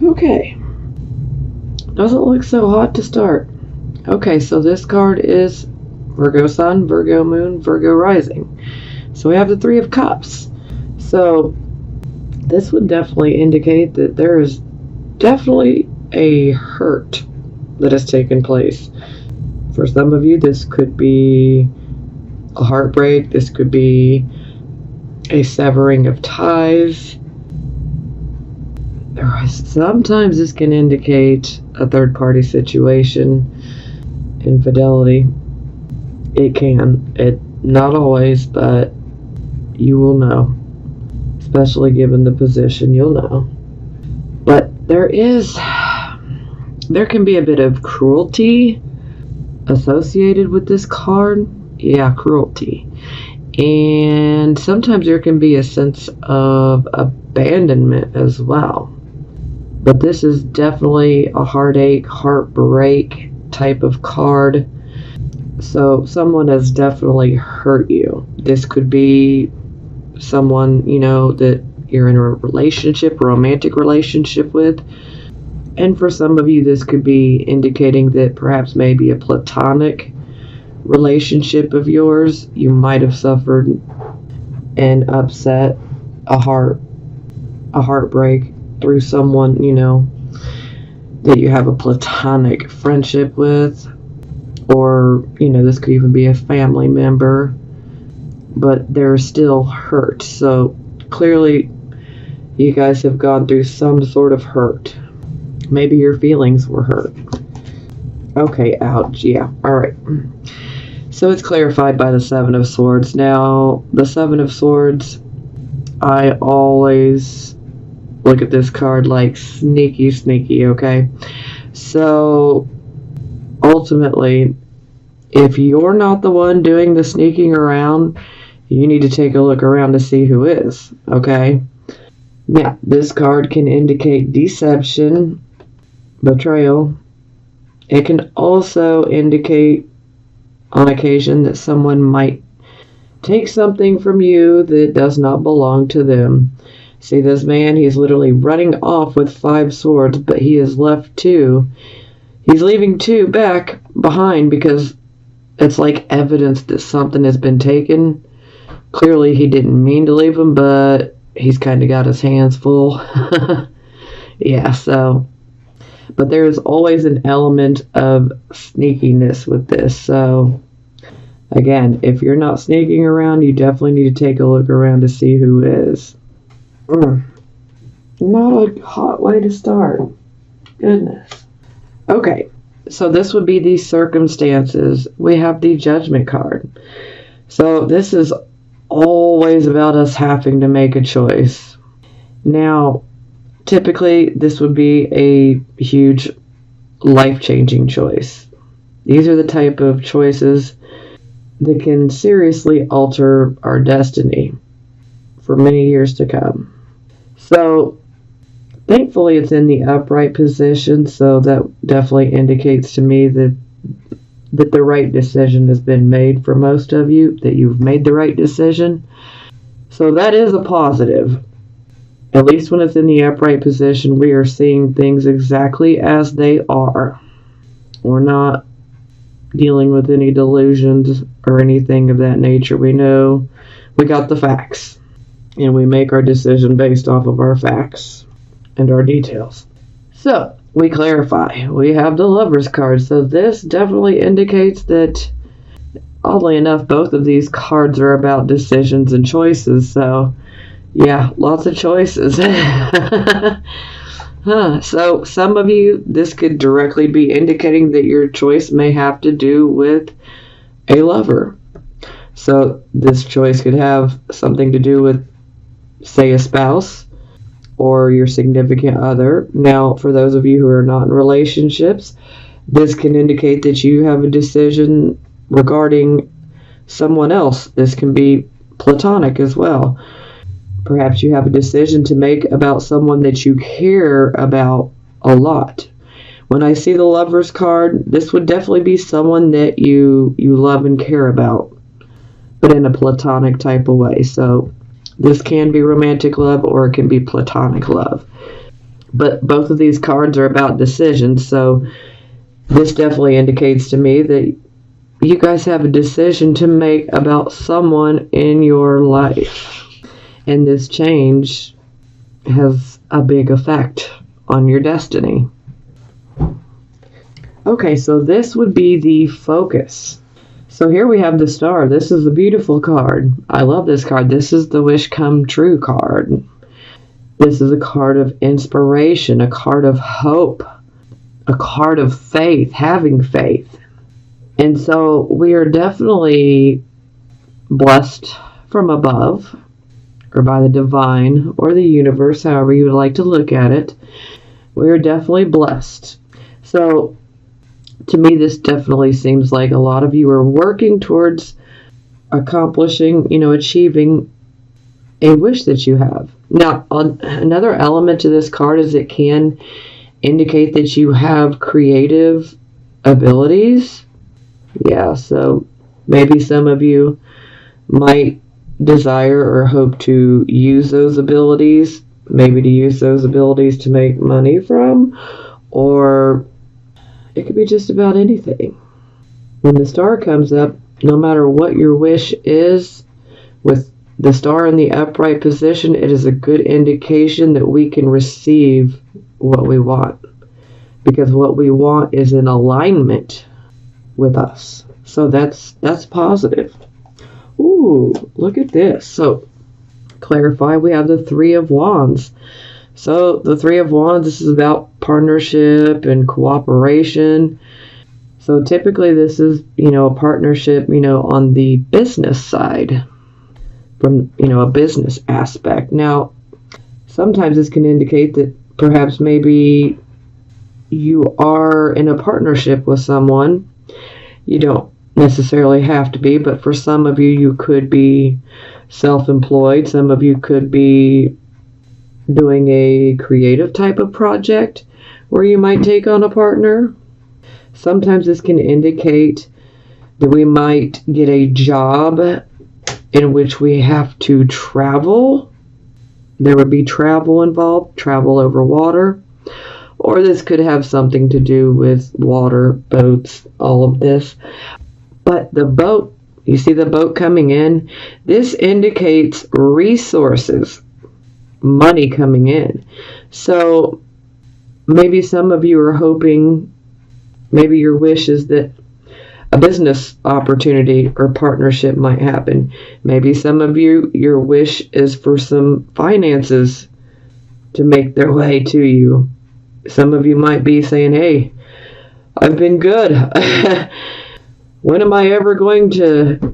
Okay. Doesn't look so hot to start. Okay, so this card is Virgo Sun, Virgo Moon, Virgo Rising. So we have the Three of Cups. So this would definitely indicate that there is definitely a hurt that has taken place. For some of you, this could be a heartbreak. This could be a severing of ties. Sometimes this can indicate a third-party situation, infidelity. It can. It not always, but you will know. Especially given the position, you'll know. But there can be a bit of cruelty associated with this card. Yeah, cruelty. And sometimes there can be a sense of abandonment as well. But this is definitely a heartache, heartbreak type of card. So someone has definitely hurt you. This could be someone, that you're in a relationship, romantic relationship with. And for some of you, this could be indicating that perhaps maybe a platonic relationship of yours, you might have suffered an upset, a heartbreak through someone, that you have a platonic friendship with, or, this could even be a family member, but they're still hurt. So clearly you guys have gone through some sort of hurt. Maybe your feelings were hurt. Okay, ouch, yeah, alright. So it's clarified by the Seven of Swords. Now, the Seven of Swords, I always look at this card like sneaky, okay? So, ultimately, if you're not the one doing the sneaking around, you need to take a look around to see who is, okay? Now, this card can indicate deception, betrayal. It can also indicate on occasion that someone might take something from you that does not belong to them. See, this man, he's literally running off with 5 swords, but he has left 2. He's leaving 2 back behind because it's like evidence that something has been taken. Clearly, he didn't mean to leave them, but he's kind of got his hands full. Yeah, so. But there's always an element of sneakiness with this. So, again, if you're not sneaking around, you definitely need to take a look around to see who is. Not a hot way to start. Goodness. Okay, so this would be the circumstances. We have the Judgment card. So this is always about us having to make a choice. Now, typically, this would be a huge life-changing choice. These are the type of choices that can seriously alter our destiny for many years to come. So, thankfully, it's in the upright position, so that definitely indicates to me that the right decision has been made for most of you, that you've made the right decision. So that is a positive. At least when it's in the upright position, we are seeing things exactly as they are. We're not dealing with any delusions or anything of that nature. We know we got the facts, and we make our decision based off of our facts and our details. So, we clarify. We have the Lovers card, so this definitely indicates that, oddly enough, both of these cards are about decisions and choices, so yeah, lots of choices. So some of you, this could directly be indicating that your choice may have to do with a lover. So this choice could have something to do with, say, a spouse or your significant other. Now, for those of you who are not in relationships, this can indicate that you have a decision regarding someone else. This can be platonic as well. Perhaps you have a decision to make about someone that you care about a lot. When I see the Lovers card, this would definitely be someone that you love and care about, but in a platonic type of way. So this can be romantic love or it can be platonic love. But both of these cards are about decisions, so this definitely indicates to me that you guys have a decision to make about someone in your life. And this change has a big effect on your destiny. Okay, so this would be the focus. So here we have the star. This is a beautiful card. I love this card. This is the wish come true card. This is a card of inspiration, a card of hope, a card of faith, having faith. And so we are definitely blessed from above, or by the divine, or the universe, however you would like to look at it. We are definitely blessed. So to me, this definitely seems like a lot of you are working towards accomplishing, achieving a wish that you have. Now, another element to this card is it can indicate that you have creative abilities. Yeah, so maybe some of you might desire or hope to use those abilities, maybe to use those abilities to make money from, or it could be just about anything. When the star comes up, no matter what your wish is, with the star in the upright position, it is a good indication that we can receive what we want. Because what we want is in alignment with us. So that's positive. Ooh, look at this. So, clarify, we have the Three of Wands. So the Three of Wands, this is about partnership and cooperation. So typically this is, a partnership, on the business side, from, a business aspect. Now, sometimes this can indicate that perhaps maybe you are in a partnership with someone. You don't necessarily have to be, but for some of you, you could be self-employed. Some of you could be doing a creative type of project where you might take on a partner. Sometimes this can indicate that we might get a job in which we have to travel. There would be travel involved, travel over water. Or this could have something to do with water, boats, all of this. But the boat, you see the boat coming in? This indicates resources, money coming in. So maybe some of you are hoping, maybe your wish is that a business opportunity or partnership might happen. Maybe some of you, your wish is for some finances to make their way to you. Some of you might be saying, hey, I've been good. When am I ever going to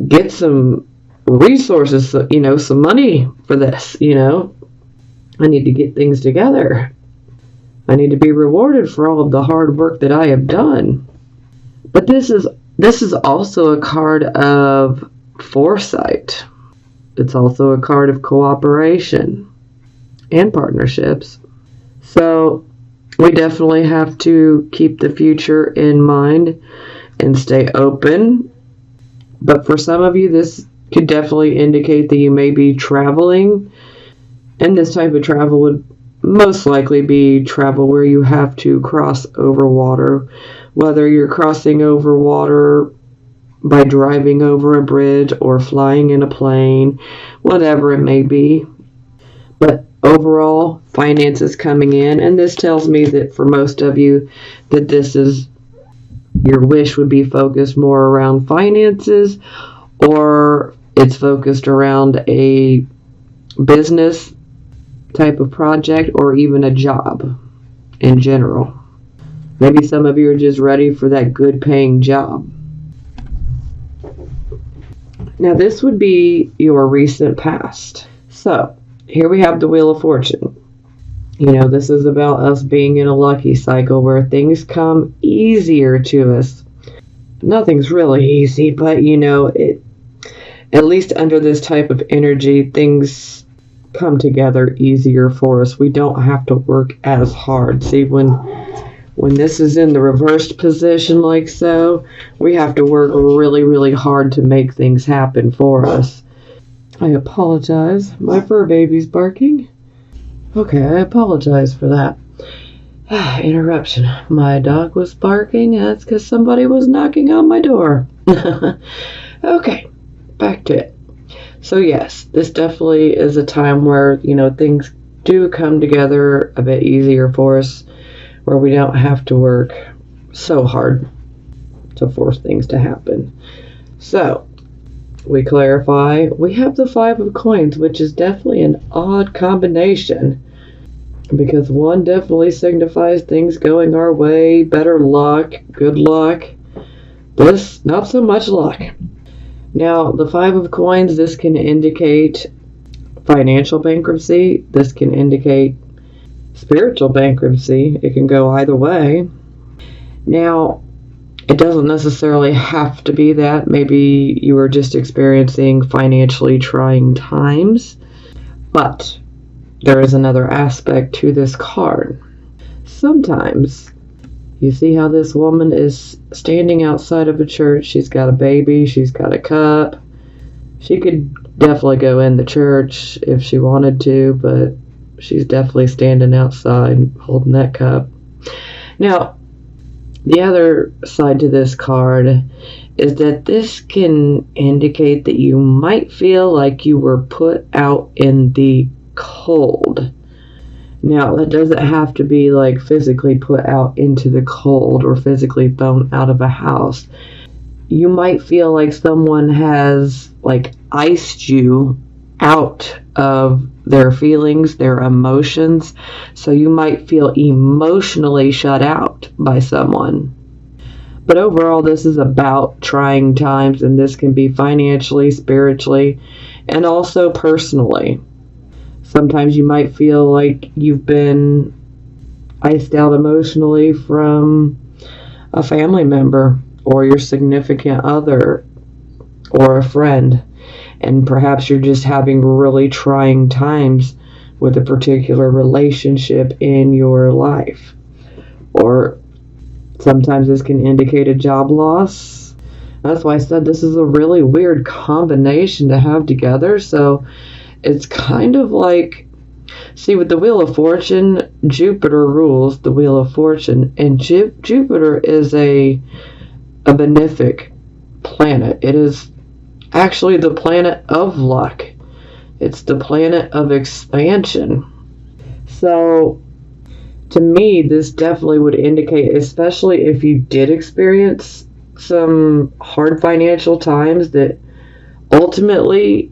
get some resources, some money for this, I need to get things together. I need to be rewarded for all of the hard work that I have done. But this is also a card of foresight. It's also a card of cooperation and partnerships. So we definitely have to keep the future in mind and stay open. But for some of you, this could definitely indicate that you may be traveling. And this type of travel would most likely be travel where you have to cross over water. Whether you're crossing over water by driving over a bridge or flying in a plane, whatever it may be. But overall, finances coming in, and this tells me that for most of you, that this is, your wish would be focused more around finances, or it's focused around a business type of project, or even a job in general. Maybe some of you are just ready for that good paying job. Now this would be your recent past. So here we have the Wheel of Fortune. This is about us being in a lucky cycle where things come easier to us. Nothing's really easy, but at least under this type of energy, things come together easier for us. We don't have to work as hard. See, when this is in the reversed position like so, we have to work really, really hard to make things happen for us. I apologize. My fur baby's barking. Okay, I apologize for that. Interruption. My dog was barking. That's because somebody was knocking on my door. Okay, back to it. So yes, this definitely is a time where, things do come together a bit easier for us, where we don't have to work so hard to force things to happen. So, we clarify, we have the Five of Coins, which is definitely an odd combination, because one definitely signifies things going our way, better luck, good luck. This, not so much luck. Now, the Five of Coins, this can indicate financial bankruptcy. This can indicate spiritual bankruptcy. It can go either way. Now, it doesn't necessarily have to be that. Maybe you are just experiencing financially trying times. But there is another aspect to this card. Sometimes, you see how this woman is standing outside of a church. She's got a baby. She's got a cup. She could definitely go in the church if she wanted to, but she's definitely standing outside holding that cup. Now, the other side to this card is that this can indicate that you might feel like you were put out in the cold. Now, that doesn't have to be like physically put out into the cold or physically thrown out of a house. You might feel like someone has like iced you out of their feelings, their emotions. So you might feel emotionally shut out by someone. But overall, this is about trying times, and this can be financially, spiritually, and also personally. Sometimes you might feel like you've been iced out emotionally from a family member or your significant other or a friend. And perhaps you're just having really trying times with a particular relationship in your life. Or sometimes this can indicate a job loss. That's why I said this is a really weird combination to have together. So it's kind of like, see, with the Wheel of Fortune, Jupiter rules the Wheel of Fortune, and Jupiter is a benefic planet. It is actually the planet of luck. It's the planet of expansion. So, to me, this definitely would indicate, especially if you did experience some hard financial times, that ultimately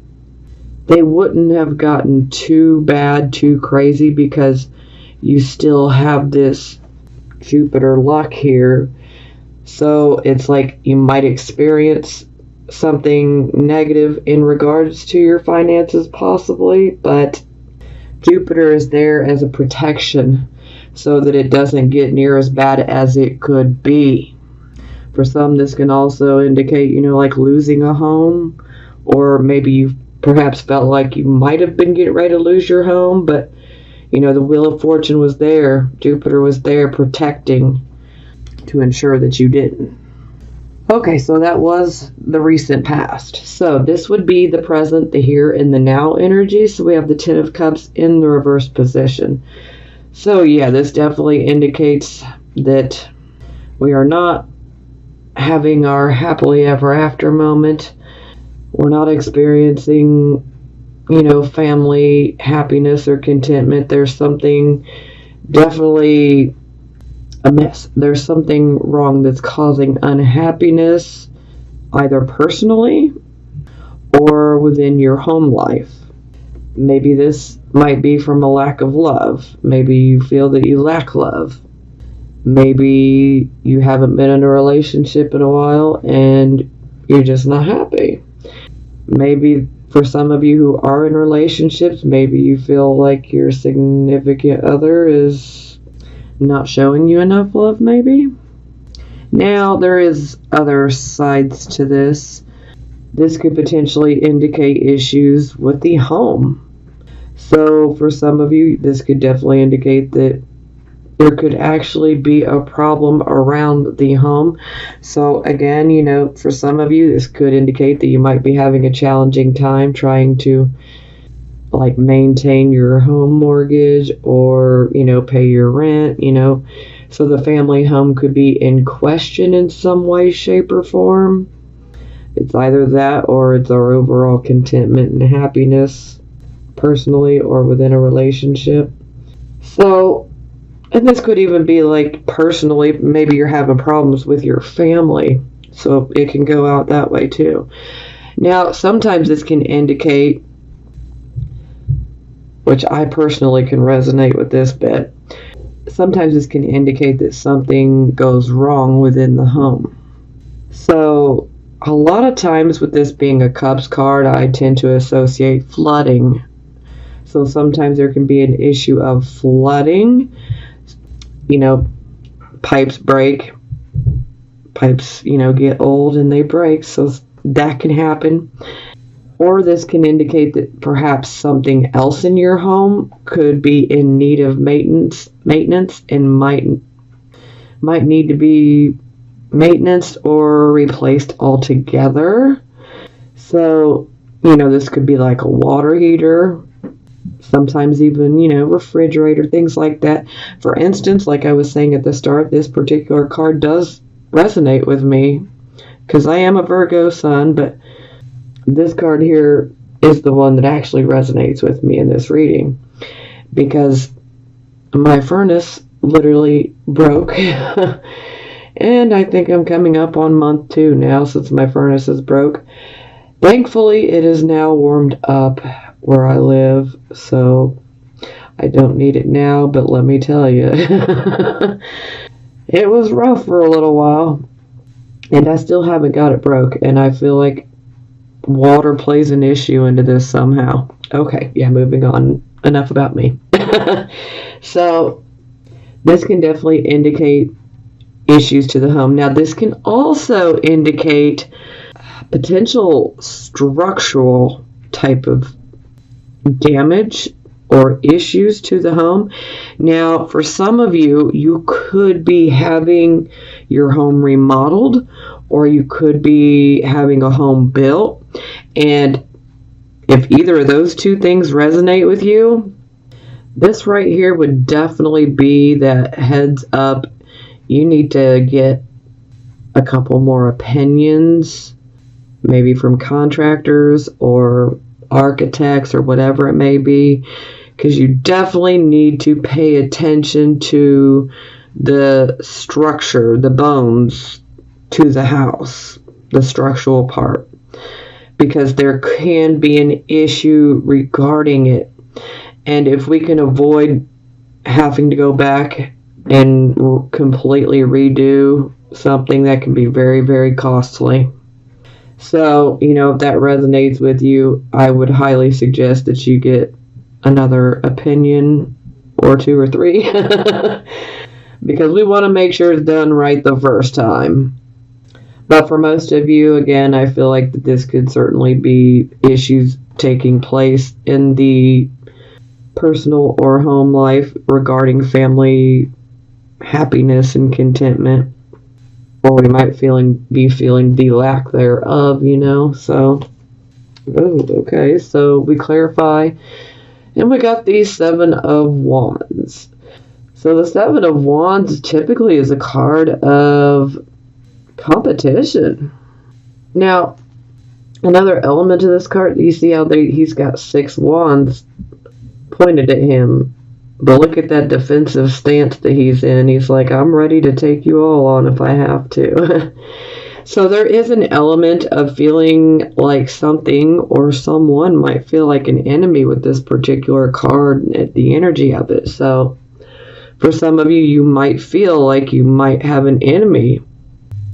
they wouldn't have gotten too bad, too crazy, because you still have this Jupiter luck here. So it's like you might experience something negative in regards to your finances possibly, but Jupiter is there as a protection so that it doesn't get near as bad as it could be. For some, this can also indicate, like losing a home, or maybe you perhaps felt like you might have been getting ready to lose your home, but the Wheel of Fortune was there. Jupiter was there protecting to ensure that you didn't. Okay, so that was the recent past. So this would be the present, the here, and the now energy. So we have the Ten of Cups in the reverse position. So yeah, this definitely indicates that we are not having our happily ever after moment. We're not experiencing, family happiness or contentment. There's something definitely amiss. There's something wrong that's causing unhappiness, either personally or within your home life. Maybe this might be from a lack of love. Maybe you feel that you lack love. Maybe you haven't been in a relationship in a while and you're just not happy. Maybe for some of you who are in relationships, maybe you feel like your significant other is not showing you enough love, maybe. Now, there is other sides to this. This could potentially indicate issues with the home. So for some of you, this could definitely indicate that there could actually be a problem around the home. So again, for some of you, this could indicate that you might be having a challenging time trying to like maintain your home mortgage or, pay your rent, So the family home could be in question in some way, shape, or form. It's either that or it's our overall contentment and happiness personally or within a relationship. So, and this could even be like personally, maybe you're having problems with your family. So it can go out that way too. Now, sometimes this can indicate, which I personally can resonate with this bit, sometimes this can indicate that something goes wrong within the home. So, a lot of times with this being a Cups card, I tend to associate flooding. So sometimes there can be an issue of flooding. Pipes break. Pipes, get old and they break. So that can happen. Or this can indicate that perhaps something else in your home could be in need of maintenance and might need to be maintenance or replaced altogether. So, this could be like a water heater, sometimes even, refrigerator, things like that. For instance, like I was saying at the start, this particular card does resonate with me because I am a Virgo sun, but this card here is the one that actually resonates with me in this reading because my furnace literally broke. And I think I'm coming up on month 2 now since my furnace is broke. Thankfully, it is now warmed up where I live, so I don't need it now, but let me tell you, it was rough for a little while, and I still haven't got it broke, and I feel like water plays an issue into this somehow. Okay, yeah, moving on. Enough about me. So, this can definitely indicate issues to the home. Now, this can also indicate potential structural type of damage or issues to the home. Now, for some of you, you could be having your home remodeled or you could be having a home built. And if either of those two things resonate with you, this right here would definitely be that heads up. You need to get a couple more opinions, maybe from contractors or architects or whatever it may be, because you definitely need to pay attention to the structure, the bones to the house, the structural part, because there can be an issue regarding it. And if we can avoid having to go back and completely redo something, that can be very, very costly. So, if that resonates with you, I would highly suggest that you get another opinion or 2 or 3 because we want to make sure it's done right the first time. But for most of you, again, I feel like that this could certainly be issues taking place in the personal or home life regarding family happiness and contentment, or we might be feeling the lack thereof, So, okay, so we clarify, and we got the 7 of Wands. So the 7 of Wands typically is a card of competition. Now, another element of this card, you see how he's got 6 wands pointed at him. But look at that defensive stance that he's in. He's like, I'm ready to take you all on if I have to. So there is an element of feeling like something or someone might feel like an enemy with this particular card, the energy of it. So for some of you, you might feel like you might have an enemy.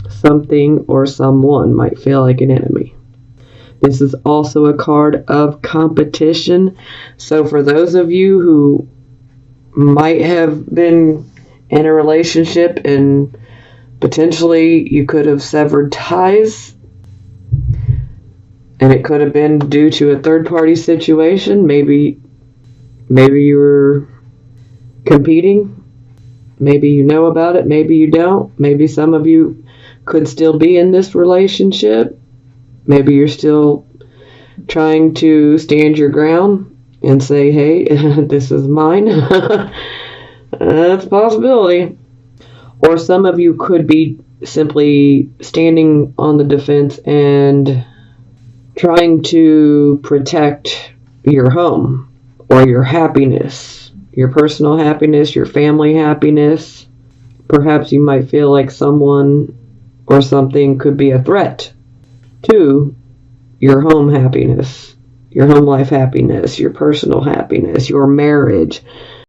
Something or someone might feel like an enemy. This is also a card of competition. So for those of you who might have been in a relationship and potentially you could have severed ties, and it could have been due to a third-party situation. Maybe you were competing. Maybe you know about it. Maybe you don't. Maybe some of you could still be in this relationship. Maybe you're still trying to stand your ground and say, hey, this is mine. That's a possibility. Or some of you could be simply standing on the defense and trying to protect your home or your happiness, your personal happiness, your family happiness. Perhaps you might feel like someone or something could be a threat to your home happiness, your home life happiness, your personal happiness, your marriage.